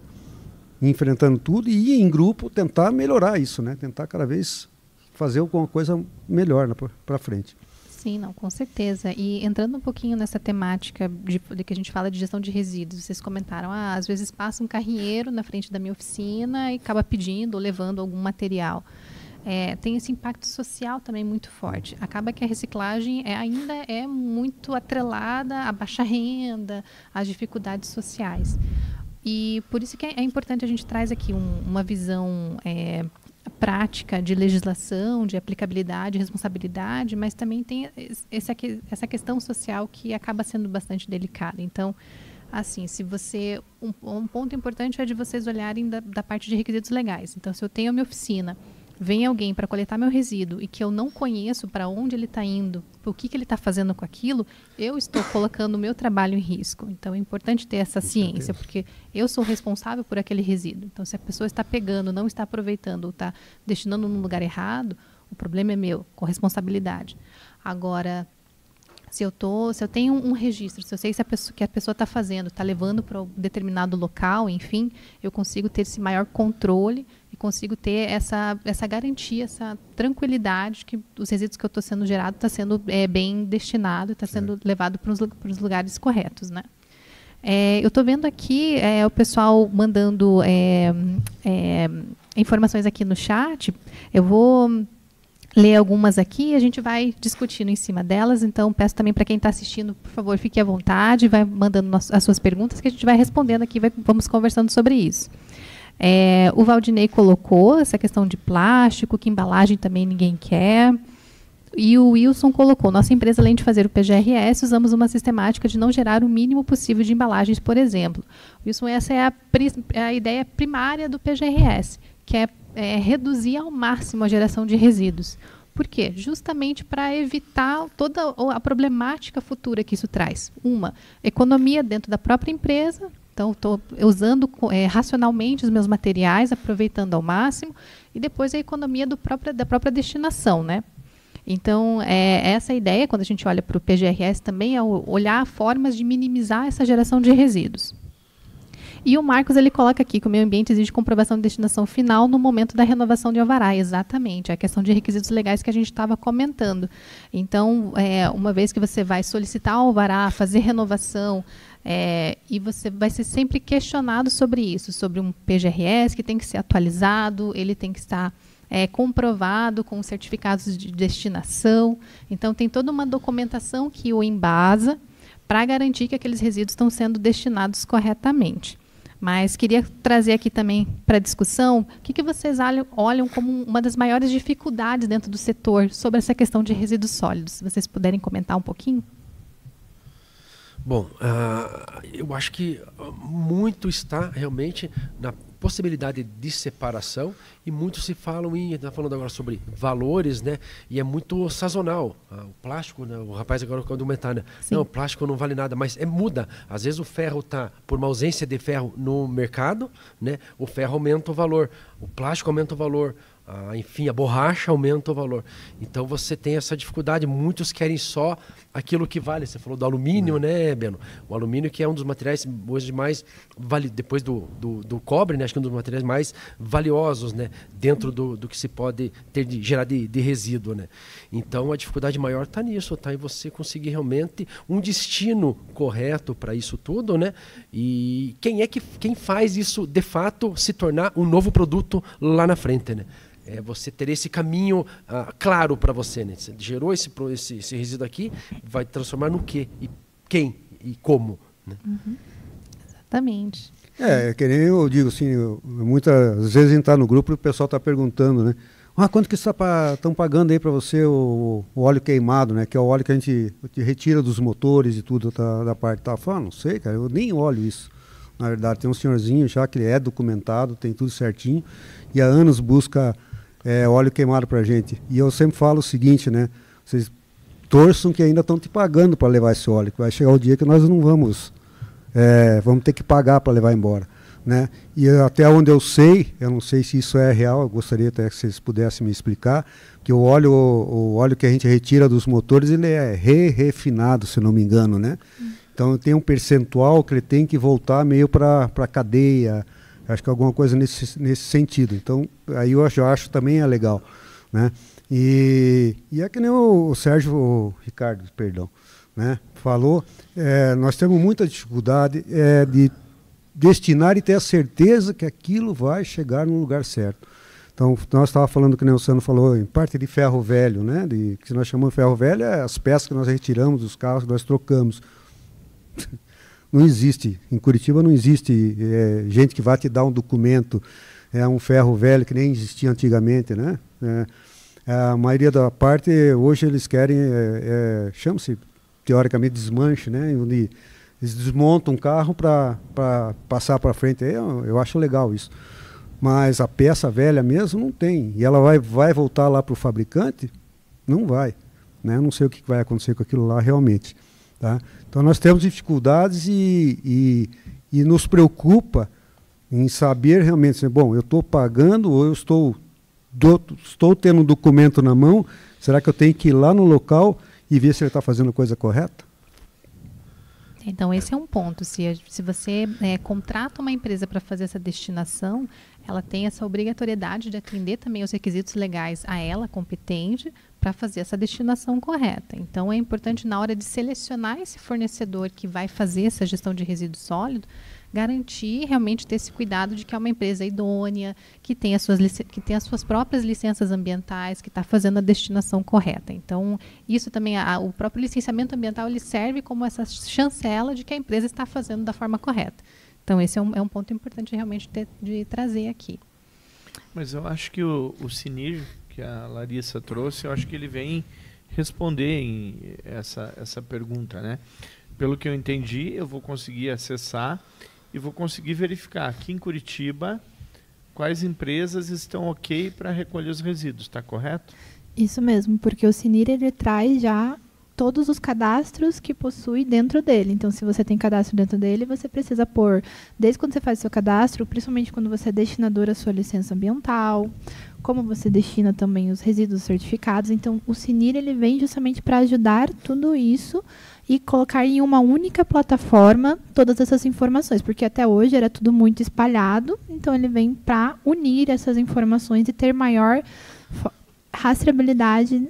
enfrentando tudo e ir em grupo tentar melhorar isso, né? Tentar cada vez fazer alguma coisa melhor para frente. Sim, não, com certeza. E entrando um pouquinho nessa temática de que a gente fala de gestão de resíduos, vocês comentaram, às vezes passa um carrinheiro na frente da minha oficina e acaba pedindo ou levando algum material. Tem esse impacto social também muito forte. Acaba que a reciclagem ainda é muito atrelada à baixa renda, às dificuldades sociais. E por isso que é importante a gente traz aqui uma visão prática de legislação, de aplicabilidade, responsabilidade, mas também tem essa questão social que acaba sendo bastante delicada. Então, assim, se você um ponto importante é de vocês olharem da parte de requisitos legais. Então, se eu tenho a minha oficina, vem alguém para coletar meu resíduo e que eu não conheço para onde ele está indo, o que ele está fazendo com aquilo, eu estou colocando o meu trabalho em risco. Então, é importante ter essa ciência, porque eu sou responsável por aquele resíduo. Então, se a pessoa está pegando, não está aproveitando ou está destinando num lugar errado, o problema é meu, com responsabilidade. Agora, se eu tenho um registro, se eu sei que a pessoa está fazendo, está levando para um determinado local, enfim, eu consigo ter esse maior controle e consigo ter essa garantia, essa tranquilidade que os resíduos que eu estou sendo gerado está sendo bem destinado, está sendo levado para os lugares corretos, né? Eu estou vendo aqui o pessoal mandando informações aqui no chat. Eu vou ler algumas aqui e a gente vai discutindo em cima delas. Então, peço também para quem está assistindo, por favor, fique à vontade, vai mandando as suas perguntas que a gente vai respondendo aqui, vamos conversando sobre isso. O Valdinei colocou essa questão de plástico, que embalagem também ninguém quer. E o Wilson colocou, nossa empresa, além de fazer o PGRS, usamos uma sistemática de não gerar o mínimo possível de embalagens, por exemplo. Wilson, essa é a ideia primária do PGRS, que é reduzir ao máximo a geração de resíduos. Por quê? Justamente para evitar toda a problemática futura que isso traz. Uma, economia dentro da própria empresa. Então, estou usando racionalmente os meus materiais, aproveitando ao máximo. E depois a economia da própria destinação, né? Então, essa ideia, quando a gente olha para o PGRS, também é olhar formas de minimizar essa geração de resíduos. E o Marcos, ele coloca aqui que o meio ambiente exige comprovação de destinação final no momento da renovação de alvará. Exatamente, a questão de requisitos legais que a gente estava comentando. Então, uma vez que você vai solicitar o alvará, fazer renovação, e você vai ser sempre questionado sobre isso, sobre um PGRS que tem que ser atualizado, ele tem que estar comprovado com certificados de destinação. Então, tem toda uma documentação que o embasa para garantir que aqueles resíduos estão sendo destinados corretamente. Mas queria trazer aqui também para a discussão o que vocês olham como uma das maiores dificuldades dentro do setor sobre essa questão de resíduos sólidos. Se vocês puderem comentar um pouquinho. Bom, eu acho que muito está realmente na possibilidade de separação, e muito se falam está falando agora sobre valores, né? E é muito sazonal. O plástico, né? O rapaz agora quando comentar, né? Não, o plástico não vale nada, mas muda. Às vezes o ferro está, por uma ausência de ferro no mercado, né? O ferro aumenta o valor, o plástico aumenta o valor, enfim, a borracha aumenta o valor. Então você tem essa dificuldade, muitos querem só aquilo que vale. Você falou do alumínio, né, Beno? O alumínio, que é um dos materiais hoje mais depois do cobre, né? Acho que é um dos materiais mais valiosos, né? Dentro do que se pode ter gerar de resíduo, né? Então a dificuldade maior está nisso, tá? Em você conseguir realmente um destino correto para isso tudo, né? E quem faz isso de fato se tornar um novo produto lá na frente, né? Você ter esse caminho claro para você, né? Você gerou esse resíduo aqui, vai transformar no quê? E quem? E como? Né? Uhum. Exatamente. Que nem eu digo assim, muitas vezes a gente está no grupo e o pessoal está perguntando, né? Quanto que estão pagando aí para você o óleo queimado, né? Que é o óleo que a gente retira dos motores e tudo da parte. Tá falando, não sei, cara, eu nem olho isso. Na verdade, tem um senhorzinho já que ele é documentado, tem tudo certinho, e há anos busca óleo queimado para a gente. E eu sempre falo o seguinte, né? Vocês torçam que ainda estão te pagando para levar esse óleo, que vai chegar o dia que nós não vamos ter que pagar para levar embora, né? E até onde eu não sei se isso é real, eu gostaria até que vocês pudessem me explicar, que o óleo que a gente retira dos motores, ele é refinado, se não me engano, né? Então tem um percentual que ele tem que voltar meio para a cadeia, acho que alguma coisa nesse sentido. Então aí eu acho também é legal, né? E é que nem o Ricardo, perdão, né? Falou, nós temos muita dificuldade de destinar e ter a certeza que aquilo vai chegar no lugar certo. Então, nós estávamos falando, que o Nelsano falou, em parte de ferro velho, né? Que nós chamamos de ferro velho, as peças que nós retiramos dos carros, que nós trocamos. Não existe, em Curitiba não existe gente que vai te dar um documento, um ferro velho que nem existia antigamente, né? A maioria da parte, hoje eles querem, chama-se teoricamente desmanche, né? Onde eles desmontam um carro para passar para frente. Eu acho legal isso. Mas a peça velha mesmo não tem. E ela vai voltar lá para o fabricante? Não vai. Né? Eu não sei o que vai acontecer com aquilo lá realmente. Tá? Então nós temos dificuldades e nos preocupa em saber realmente, bom, eu estou pagando ou eu estou tendo um documento na mão, será que eu tenho que ir lá no local e ver se ele está fazendo a coisa correta? Então, esse é um ponto. Se você contrata uma empresa para fazer essa destinação, ela tem essa obrigatoriedade de atender também os requisitos legais a ela, competente, para fazer essa destinação correta. Então, é importante, na hora de selecionar esse fornecedor que vai fazer essa gestão de resíduo sólido, garantir realmente ter esse cuidado de que é uma empresa idônea, que tem as suas próprias licenças ambientais, que está fazendo a destinação correta. Então, isso também, o próprio licenciamento ambiental, ele serve como essa chancela de que a empresa está fazendo da forma correta. Então, esse é um ponto importante realmente de trazer aqui. Mas eu acho que o CINIR, que a Larissa trouxe, eu acho que ele vem responder essa pergunta, né? Pelo que eu entendi, eu vou conseguir acessar e vou conseguir verificar aqui em Curitiba quais empresas estão ok para recolher os resíduos, está correto? Isso mesmo, porque o CINIR ele traz já todos os cadastros que possui dentro dele. Então, se você tem cadastro dentro dele, você precisa pôr, desde quando você faz o seu cadastro, principalmente quando você é destinador à sua licença ambiental, como você destina também os resíduos certificados. Então, o CINIR ele vem justamente para ajudar tudo isso e colocar em uma única plataforma todas essas informações, porque até hoje era tudo muito espalhado, então ele vem para unir essas informações e ter maior rastreabilidade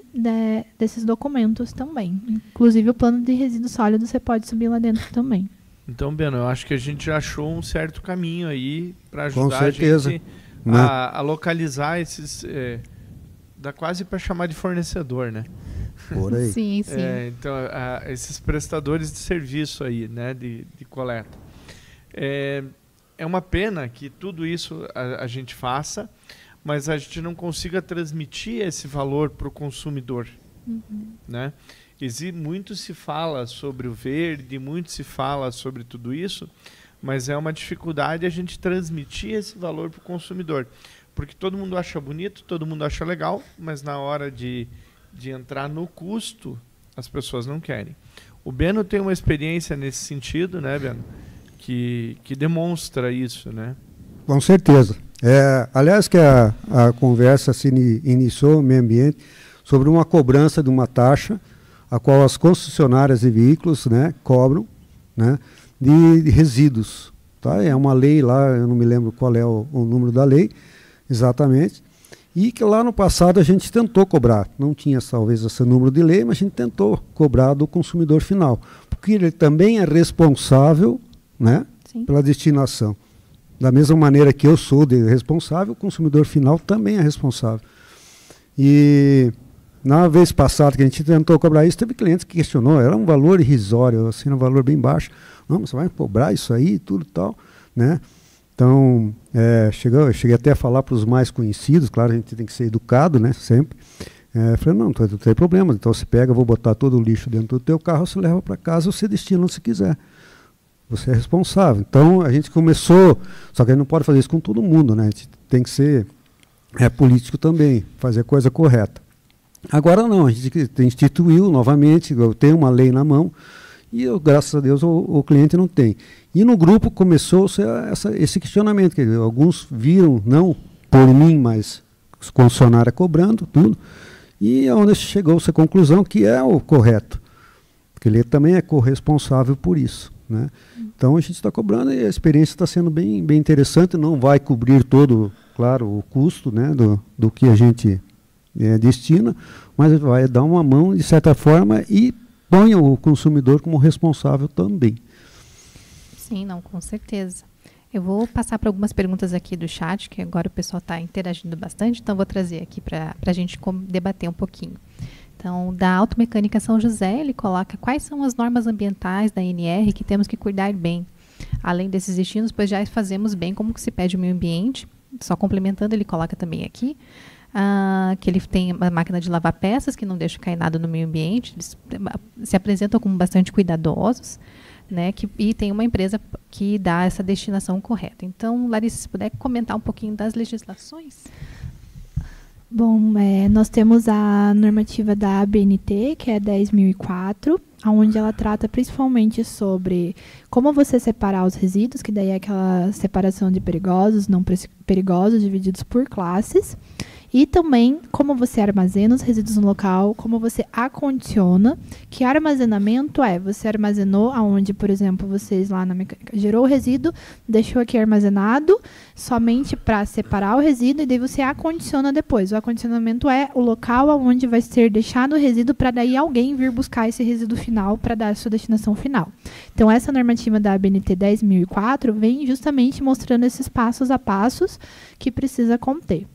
desses documentos também. Inclusive o plano de resíduos sólidos você pode subir lá dentro também. Então, Beno, eu acho que a gente já achou um certo caminho aí para ajudar a gente a localizar esses... dá quase para chamar de fornecedor, né? Por aí. Sim, sim. Então, esses prestadores de serviço aí, né, de coleta. É uma pena que tudo isso a gente faça, mas a gente não consiga transmitir esse valor para o consumidor, né? Muito se fala sobre o verde, muito se fala sobre tudo isso, mas é uma dificuldade a gente transmitir esse valor para o consumidor, porque todo mundo acha bonito, todo mundo acha legal, mas na hora de entrar no custo, as pessoas não querem. O Beno tem uma experiência nesse sentido, né, Beno? Que demonstra isso, né? Com certeza. Aliás, que a conversa se iniciou no meio ambiente sobre uma cobrança de uma taxa a qual as concessionárias de veículos, né, cobram, né, de resíduos. Tá? É uma lei lá, eu não me lembro qual é o número da lei, exatamente, e que lá no passado a gente tentou cobrar. Não tinha talvez esse número de lei, mas a gente tentou cobrar do consumidor final, porque ele também é responsável, né, pela destinação. Da mesma maneira que eu sou responsável, o consumidor final também é responsável. E na vez passada que a gente tentou cobrar isso, teve clientes que questionou, era um valor irrisório, assim, um valor bem baixo. Não, mas você vai cobrar isso aí, tudo e tal, né? Então, eu cheguei até a falar para os mais conhecidos, claro, a gente tem que ser educado, né, sempre. Falei, não tem problema, então você pega, vou botar todo o lixo dentro do teu carro, você leva para casa, você destina onde você quiser. Você é responsável. Então, a gente começou, só que a gente não pode fazer isso com todo mundo, né? A gente tem que ser político também, fazer a coisa correta. Agora não, a gente instituiu novamente, eu tenho uma lei na mão, e graças a Deus o cliente não tem. E no grupo começou esse questionamento, que alguns viram, não por mim, mas os concessionários cobrando tudo, e é onde chegou-se a conclusão que é o correto, porque ele também é corresponsável por isso, né? Então a gente está cobrando e a experiência está sendo bem, bem interessante, não vai cobrir todo, claro, o custo, né, do que a gente destina, mas vai dar uma mão de certa forma e põe o consumidor como responsável também. Sim, não, com certeza. Eu vou passar para algumas perguntas aqui do chat, que agora o pessoal está interagindo bastante, então vou trazer aqui para a gente debater um pouquinho. Então, da Automecânica São José, ele coloca quais são as normas ambientais da ANR que temos que cuidar bem. Além desses destinos, pois já fazemos bem como que se pede o meio ambiente. Só complementando, ele coloca também aqui que ele tem uma máquina de lavar peças que não deixa cair nada no meio ambiente. Eles se apresentam como bastante cuidadosos, né? E tem uma empresa que dá essa destinação correta. Então, Larissa, se puder comentar um pouquinho das legislações. Bom, nós temos a normativa da ABNT, que é 10.004, onde ela trata principalmente sobre como você separar os resíduos, que daí é aquela separação de perigosos, não perigosos, divididos por classes. E também como você armazena os resíduos no local, como você acondiciona, que armazenamento você armazenou aonde, por exemplo, vocês lá na mecânica gerou o resíduo, deixou aqui armazenado, somente para separar o resíduo, e daí você acondiciona depois. O acondicionamento é o local onde vai ser deixado o resíduo para daí alguém vir buscar esse resíduo final para dar a sua destinação final. Então, essa normativa da ABNT 10.004 vem justamente mostrando esses passos a passos que precisa conter.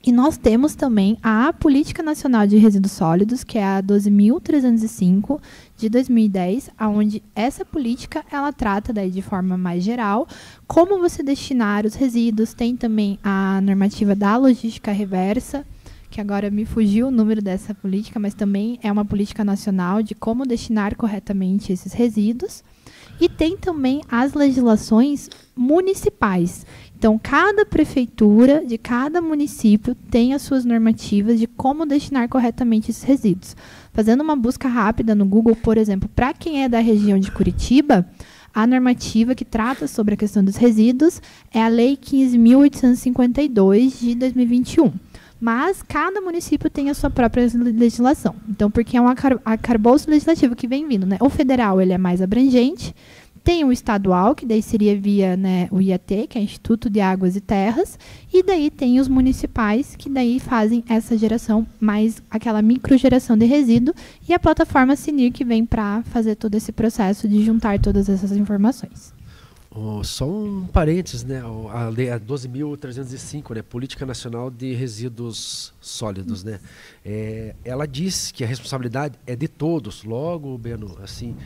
E nós temos também a Política Nacional de Resíduos Sólidos, que é a 12.305 de 2010, onde essa política ela trata daí de forma mais geral como você destinar os resíduos. Tem também a normativa da logística reversa, que agora me fugiu o número dessa política, mas também é uma política nacional de como destinar corretamente esses resíduos. E tem também as legislações municipais. Então, cada prefeitura de cada município tem as suas normativas de como destinar corretamente esses resíduos. Fazendo uma busca rápida no Google, por exemplo, para quem é da região de Curitiba, a normativa que trata sobre a questão dos resíduos é a Lei 15.852 de 2021. Mas cada município tem a sua própria legislação. Então, porque é um arcabouço legislativo que vem vindo, né? O federal ele é mais abrangente. Tem o estadual, que daí seria via, né, o IAT, que é Instituto de Águas e Terras, e daí tem os municipais, que daí fazem essa geração, mais aquela microgeração de resíduo, e a plataforma Sinir, que vem para fazer todo esse processo de juntar todas essas informações. Só um parênteses, né? A lei 12.305, né? Política Nacional de Resíduos Sólidos, né? Ela diz que a responsabilidade é de todos. Logo, Beno, assim,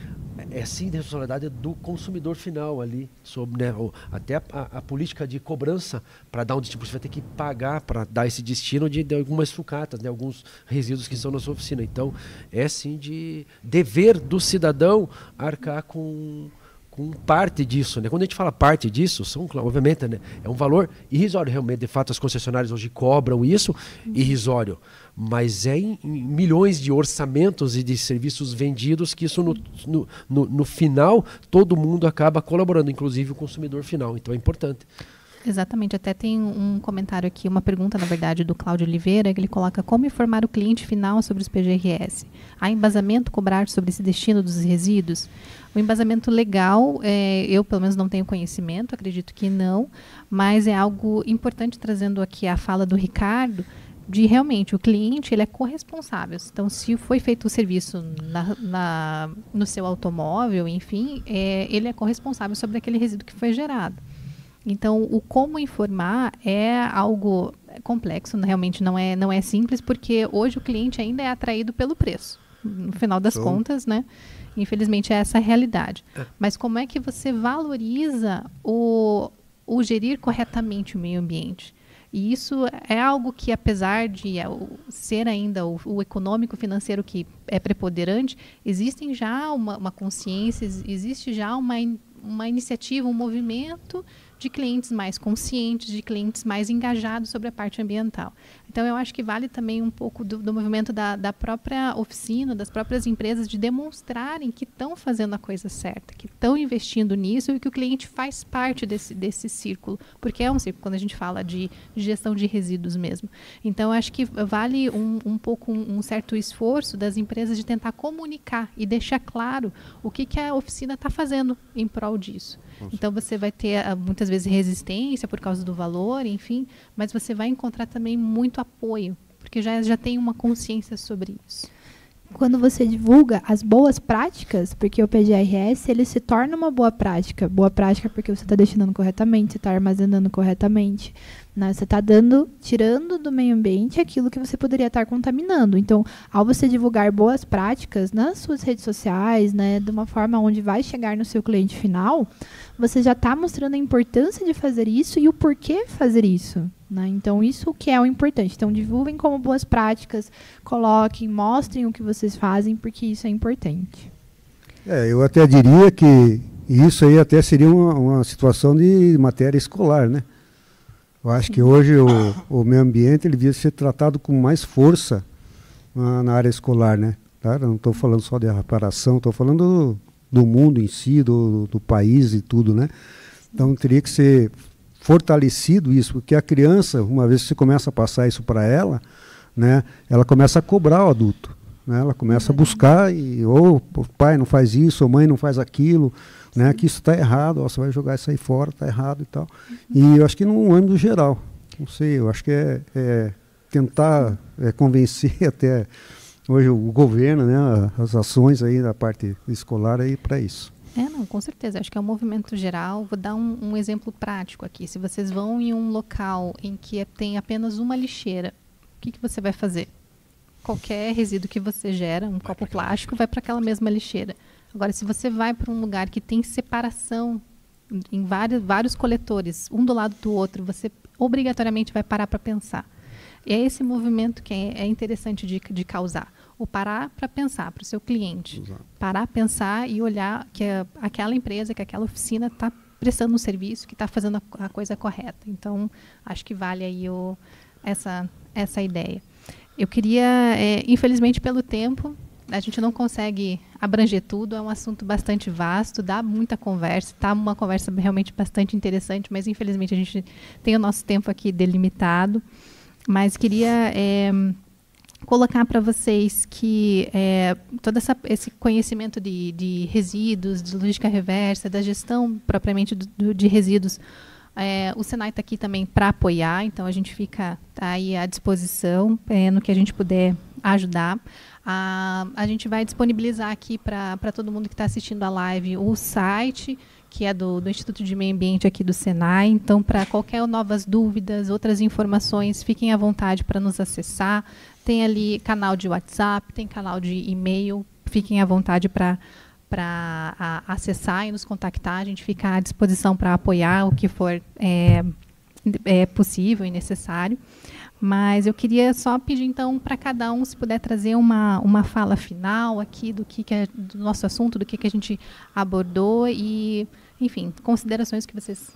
sim a responsabilidade do consumidor final ali, sobre, né? Até a política de cobrança para dar um destino, você vai ter que pagar para dar esse destino de algumas sucatas, né? Alguns resíduos que estão na sua oficina. Então, é sim de dever do cidadão arcar com parte disso, né? Quando a gente fala parte disso, obviamente, né, é um valor irrisório. Realmente, de fato, as concessionárias hoje cobram isso, irrisório. Mas é em milhões de orçamentos e de serviços vendidos que isso, no final, todo mundo acaba colaborando, inclusive o consumidor final. Então, é importante. Exatamente, até tem um comentário aqui, uma pergunta, na verdade, do Cláudio Oliveira, que ele coloca: como informar o cliente final sobre os PGRS? Há embasamento cobrar sobre esse destino dos resíduos? O embasamento legal, eu pelo menos não tenho conhecimento, acredito que não, mas é algo importante, trazendo aqui a fala do Ricardo, de realmente o cliente ele é corresponsável. Então, se foi feito o serviço no seu automóvel, enfim, ele é corresponsável sobre aquele resíduo que foi gerado. Então, o como informar é algo complexo, realmente não é simples, porque hoje o cliente ainda é atraído pelo preço. No final das contas, né? Infelizmente, é essa a realidade. Mas como é que você valoriza o gerir corretamente o meio ambiente? E isso é algo que, apesar de ser ainda o econômico financeiro que é preponderante, existe já uma consciência, existe já uma iniciativa, um movimento de clientes mais conscientes, de clientes mais engajados sobre a parte ambiental. Então, eu acho que vale também um pouco do movimento da própria oficina, das próprias empresas, de demonstrarem que estão fazendo a coisa certa, que estão investindo nisso e que o cliente faz parte desse círculo, porque é um círculo quando a gente fala de gestão de resíduos mesmo. Então, eu acho que vale um pouco um certo esforço das empresas de tentar comunicar e deixar claro o que a oficina está fazendo em prol disso. Então, você vai ter, muitas vezes, resistência por causa do valor, enfim, mas você vai encontrar também muito apoio, porque já tem uma consciência sobre isso. Quando você divulga as boas práticas, porque o PGRS ele se torna uma boa prática porque você está destinando corretamente, você está armazenando corretamente, né? Você está tirando do meio ambiente aquilo que você poderia estar contaminando. Então, ao você divulgar boas práticas nas suas redes sociais, né, de uma forma onde vai chegar no seu cliente final, você já está mostrando a importância de fazer isso e o porquê fazer isso, né? Então, isso que é o importante. Então, divulguem como boas práticas, coloquem, mostrem o que vocês fazem, porque isso é importante. Eu até diria que isso aí até seria uma situação de matéria escolar, né? Eu acho que hoje o meio ambiente ele devia ser tratado com mais força na área escolar, né? Tá? Não estou falando só de reparação, estou falando do mundo em si, do país e tudo, né? Então teria que ser fortalecido isso, porque a criança, uma vez que você começa a passar isso para ela, né, ela começa a cobrar o adulto, né, ela começa a buscar, ou o pai não faz isso, ou mãe não faz aquilo, né, que isso está errado, ó, você vai jogar isso aí fora, está errado e tal. E eu acho que num âmbito geral, não sei, eu acho que é tentar convencer até hoje o governo, né, as ações aí da parte escolar aí para isso. Não, com certeza. Acho que é um movimento geral. Vou dar um exemplo prático aqui. Se vocês vão em um local em que tem apenas uma lixeira, o que você vai fazer? Qualquer resíduo que você gera, um copo plástico, vai para aquela mesma lixeira. Agora, se você vai para um lugar que tem separação em vários coletores, um do lado do outro, você obrigatoriamente vai parar para pensar. E é esse movimento que é interessante de causar. O parar para pensar para o seu cliente. Exato. Parar, pensar e olhar que aquela empresa, que aquela oficina está prestando um serviço, que está fazendo a coisa correta. Então, acho que vale aí essa ideia. Eu queria, infelizmente, pelo tempo, a gente não consegue abranger tudo, é um assunto bastante vasto, dá muita conversa, está uma conversa realmente bastante interessante, mas infelizmente a gente tem o nosso tempo aqui delimitado. Mas queria colocar para vocês que todo esse conhecimento de resíduos, de logística reversa, da gestão propriamente de resíduos, o Senai está aqui também para apoiar, então a gente fica aí à disposição no que a gente puder ajudar. A gente vai disponibilizar aqui para todo mundo que está assistindo a live o site, que é do Instituto de Meio Ambiente aqui do Senai. Então, para qualquer novas dúvidas, outras informações, fiquem à vontade para nos acessar. Tem ali canal de WhatsApp, tem canal de e-mail. Fiquem à vontade para acessar e nos contactar. A gente fica à disposição para apoiar o que for possível e necessário. Mas eu queria só pedir, então, para cada um, se puder trazer uma fala final aqui do do nosso assunto, do que a gente abordou e, enfim, considerações que vocês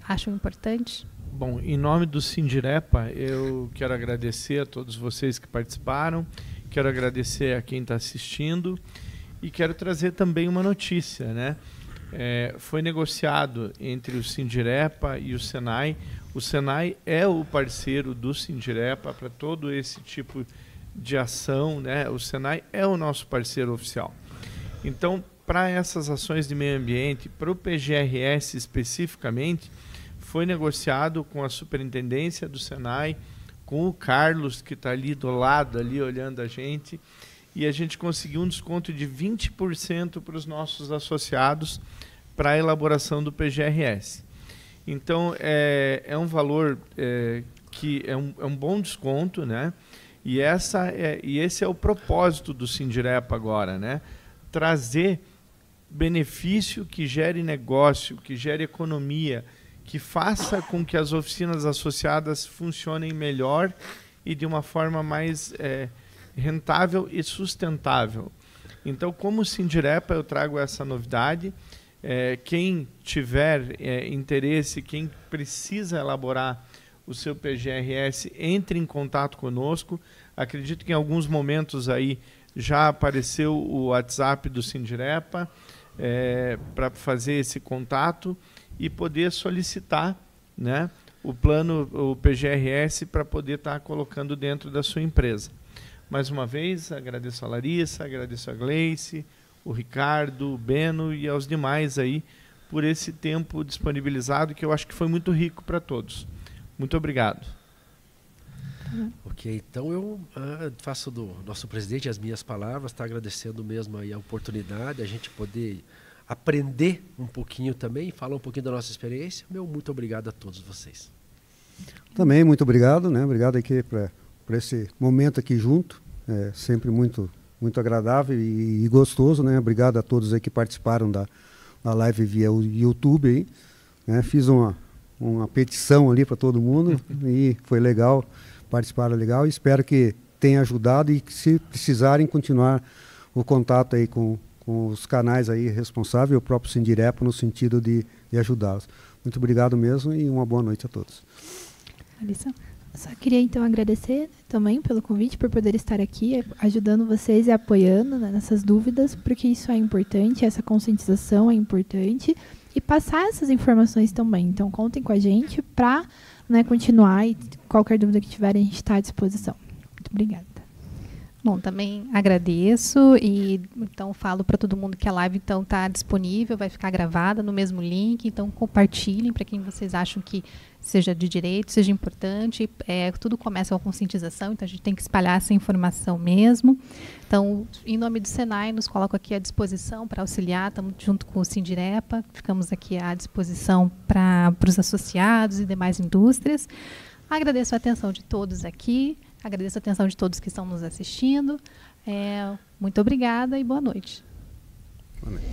acham importantes. Bom, em nome do Sindirepa, eu quero agradecer a todos vocês que participaram, quero agradecer a quem está assistindo e quero trazer também uma notícia, né? Foi negociado entre o Sindirepa e o Senai. O Senai é o parceiro do Sindirepa para todo esse tipo de ação, né? O Senai é o nosso parceiro oficial. Então, para essas ações de meio ambiente, para o PGRS especificamente, foi negociado com a superintendência do Senai, com o Carlos, que está ali do lado, ali olhando a gente, e a gente conseguiu um desconto de 20% para os nossos associados para a elaboração do PGRS. Então, é um valor que é um bom desconto, né? E esse é o propósito do Sindirepa agora, né? Trazer benefício que gere negócio, que gere economia, que faça com que as oficinas associadas funcionem melhor e de uma forma mais rentável e sustentável. Então, como Sindirepa, eu trago essa novidade. Quem tiver interesse, quem precisa elaborar o seu PGRS, entre em contato conosco. Acredito que em alguns momentos aí já apareceu o WhatsApp do Sindirepa para fazer esse contato e poder solicitar, né, o PGRS para poder estar colocando dentro da sua empresa. Mais uma vez, agradeço a Larissa, agradeço a Gleice, o Ricardo, o Beno e aos demais aí por esse tempo disponibilizado, que eu acho que foi muito rico para todos. Muito obrigado. Ok, então eu faço do nosso presidente as minhas palavras, está agradecendo mesmo aí a oportunidade, a gente poder aprender um pouquinho também, falar um pouquinho da nossa experiência. Meu muito obrigado a todos vocês. Também muito obrigado, né? Obrigado aqui por esse momento aqui junto, sempre muito agradável e gostoso, né? Obrigado a todos aí que participaram da live via o YouTube aí, né? Fiz uma petição ali para todo mundo e foi legal, participaram legal, e espero que tenha ajudado e que, se precisarem, continuar o contato aí com os canais aí responsáveis, o próprio Sindirepa, no sentido de ajudá-los. Muito obrigado mesmo e uma boa noite a todos. Alissa? Só queria, então, agradecer também pelo convite, por poder estar aqui, ajudando vocês e apoiando, né, nessas dúvidas, porque isso é importante, essa conscientização é importante, e passar essas informações também. Então, contem com a gente para, né, continuar, e qualquer dúvida que tiverem, a gente está à disposição. Muito obrigada. Bom, também agradeço e então falo para todo mundo que a live então está disponível, vai ficar gravada no mesmo link, então compartilhem para quem vocês acham que seja de direito, seja importante. Tudo começa com a conscientização, então a gente tem que espalhar essa informação mesmo. Então, em nome do Senai, nos coloco aqui à disposição para auxiliar, estamos junto com o Sindirepa, ficamos aqui à disposição para os associados e demais indústrias. Agradeço a atenção de todos aqui. Agradeço a atenção de todos que estão nos assistindo. Muito obrigada e boa noite. Boa noite.